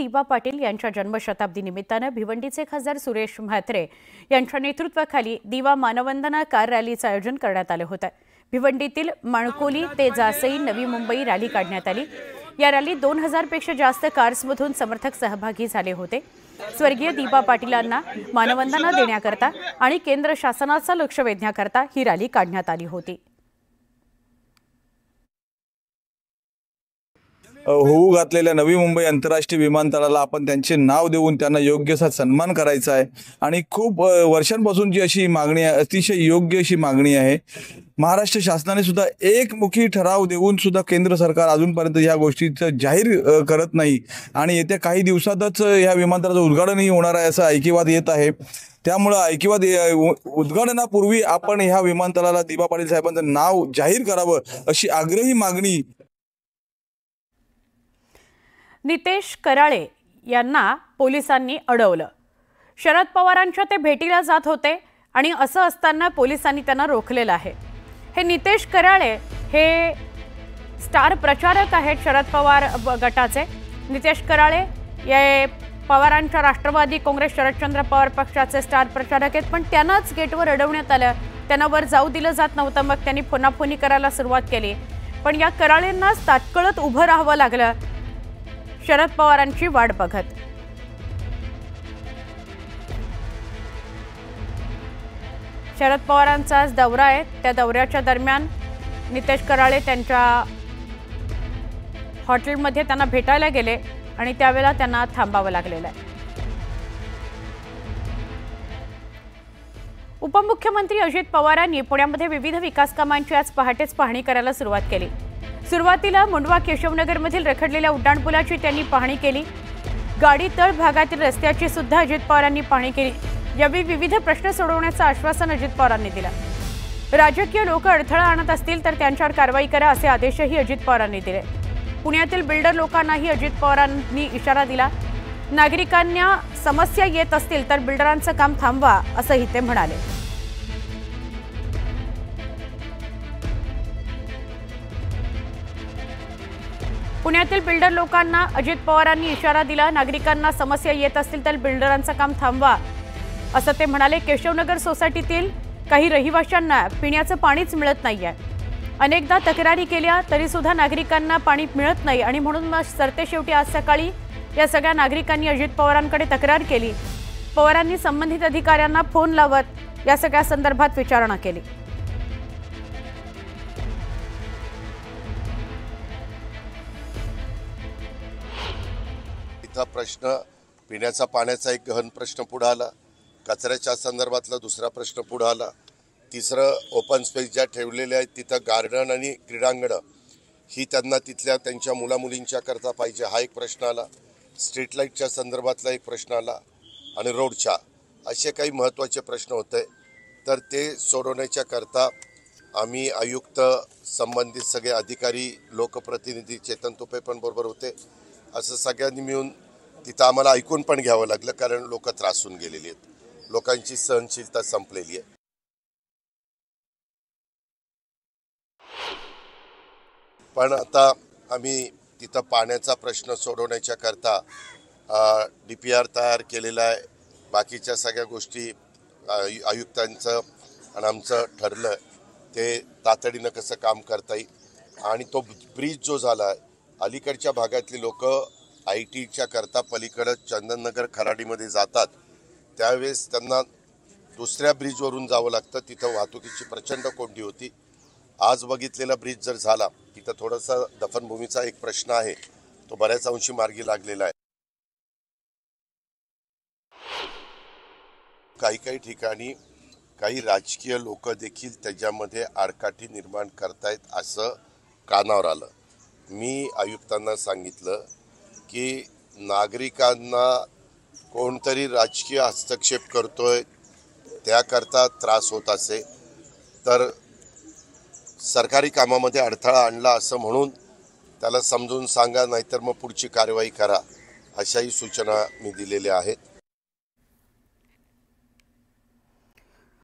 दिवा पाटील यांच्या जन्मशताब्दी निमित्ताने भिवंडीचे खासदार सुरेश म्हात्रे यांच्या नेतृत्वाखाली दिवा मानवंदना कार रॅलीचे आयोजन करण्यात आले होते। भिवंडीतील माणकोली ते जासई नवी मुंबई रॅली काढण्यात आली। या रॅलीत 2000 पेक्षा जास्त कार्समधून समर्थक सहभागी झाले होते। स्वर्गीय दिवा पाटीलांना मानवंदना देण्याकरता आणि केंद्र शासनाचे लक्ष वेधण्याकरता ही रॅली काढण्यात आली होती। होऊ घातलेल्या नवी मुंबई आंतरराष्ट्रीय विमानतळाला आपण त्यांचे नाव देऊन त्यांना योग्य असा सन्मान करायचा आहे आणि खूप वर्षांपासूनची अशी मागणी आहे, अतिशय योग्य अशी मागणी आहे। महाराष्ट्र शासनाने सुद्धा एकमुखी ठराव देऊन सुद्धा केंद्र सरकार अजूनपर्यंत या गोष्टीचं जाहीर करत नाही आणि येत्या काही दिवसातच या विमानतळाचं उद्घाटनही होणार आहे असं ऐकिवात येत आहे। त्यामुळे ऐकिवात उद्घाटनापूर्वी आपण ह्या विमानतळाला दिवा पाटील साहेबांचं नाव जाहीर करावं अशी आग्रही मागणी। नितेश कराळे यांना पोलिसांनी अडवलं। शरद पवारांच्या ते भेटीला जात होते आणि असं असताना पोलिसांनी त्यांना रोखलेलं आहे। हे नितेश कराळे हे स्टार प्रचारक आहेत शरद पवार गटाचे। नितेश कराळे हे पवारांच्या राष्ट्रवादी काँग्रेस शरदचंद्र पवार पक्षाचे स्टार प्रचारक आहेत, पण त्यांनाच गेटवर अडवण्यात आलं। त्यांना वर जाऊ दिलं जात नव्हतं। मग त्यांनी फोनाफोनी करायला सुरुवात केली, पण या कराळेंनाच तात्काळत उभं राहावं लागलं शरद पवारांची वाट बघत। शरद पवारांचा दौरा आहे, त्या दौऱ्याच्या दरम्यान नितेश कराळे त्यांच्या हॉटेलमध्ये त्यांना भेटायला गेले आणि त्यावेळेला त्यांना थांबावं लागलेलं आहे। उपमुख्यमंत्री अजित पवारांनी पुण्यामध्ये विविध विकास कामांची आज पहाटेच पाहणी करायला सुरुवात केली। सुरुवातीला मुंडवा केशवनगरमधील रखडलेल्या उड्डाणपुलाची त्यांनी पाहणी केली। गाडी तळ भागातील रस्त्याची सुद्धा अजित पवारांनी पाहणी केली। यावेळी विविध प्रश्न सोडवण्याचं आश्वासन अजित पवारांनी दिलं। राजकीय लोक अडथळा आणत असतील तर त्यांच्यावर कारवाई करा असे आदेशही अजित पवारांनी दिले। पुण्यातील बिल्डर लोकांनाही अजित पवारांनी इशारा दिला। नागरिकांना समस्या येत असतील तर बिल्डरांचं काम थांबवा असंही ते म्हणाले। पुण्यातील बिल्डर लोकांना अजित पवारांनी इशारा दिला। नागरिकांना समस्या येत असतील तर बिल्डरांचं काम थांबवा असं ते म्हणाले। केशवनगर सोसायटीतील काही रहिवाशांना पिण्याचं पाणीच मिळत नाहीये। अनेकदा तक्रारी केल्या तरी सुद्धा नागरिकांना पाणी मिळत नाही आणि म्हणून मग सरतेशेवटी आज सकाळी या सगळ्या नागरिकांनी अजित पवारांकडे तक्रार केली। पवारांनी संबंधित अधिकाऱ्यांना फोन लावत या सगळ्या संदर्भात विचारणा केली। प्रश्न पिण्याचा पाण्याचा एक गहन प्रश्न पुढे आला, कचऱ्याच्या संदर्भातला दुसरा प्रश्न पुढे आला, तिसरं ओपन स्पेस ज्या ठेवलेल्या आहेत तिथं गार्डन आणि क्रीडांगण ही त्यांना तिथल्या त्यांच्या मुलामुलींच्या करता पाहिजे हा एक प्रश्न आला, स्ट्रीट लाईटच्या संदर्भातला एक प्रश्न आला आणि रोडच्या असे काही महत्त्वाचे प्रश्न होते। तर ते सोडवण्याच्या करता आम्ही आयुक्त संबंधित सगळे अधिकारी लोकप्रतिनिधी चेतन तुपे पण बरोबर होते। असं सगळ्यांनी मिळून तिथं आम्हाला ऐकून पण घ्यावं लागलं कारण लोक त्रासून गेलेली आहेत, लोकांची सहनशीलता संपलेली आहे। पण आता आम्ही तिथं पाण्याचा प्रश्न सोडवण्याच्या करता DPR तयार केलेला आहे। बाकीच्या सगळ्या गोष्टी आयुक्तांचं आणि आमचं ठरलं ते तातडीनं कसं काम करता येईल आणि तो ब्रिज जो झाला आहे अलीकडच्या भागातली लोक ITच्या करता पलीकडे चंदननगर खराडीमध्ये जातात त्यावेळेस त्यांना दुसऱ्या ब्रिजवरून जावं लागतं। तिथं वाहतुकीची प्रचंड कोंडी होती। आज बघितलेला ब्रिज जर झाला तिथं थोडासा दफनभूमीचा एक प्रश्न आहे तो बऱ्याच अंशी मार्गी लागलेला आहे। काही ठिकाणी काही राजकीय लोक देखील त्याच्यामध्ये आडकाठी निर्माण करतायत असं कानावर आलं। मी आयुक्तांना सांगितलं की नागरिकांना कोणतरी राजकीय हस्तक्षेप करतोय त्याकरता त्रास होत असेल तर सरकारी कामामध्ये अडथळा आणला असं म्हणून त्याला समजून सांगा, नाहीतर मग पुढची कारवाई करा अशाही सूचना मी दिलेल्या आहेत।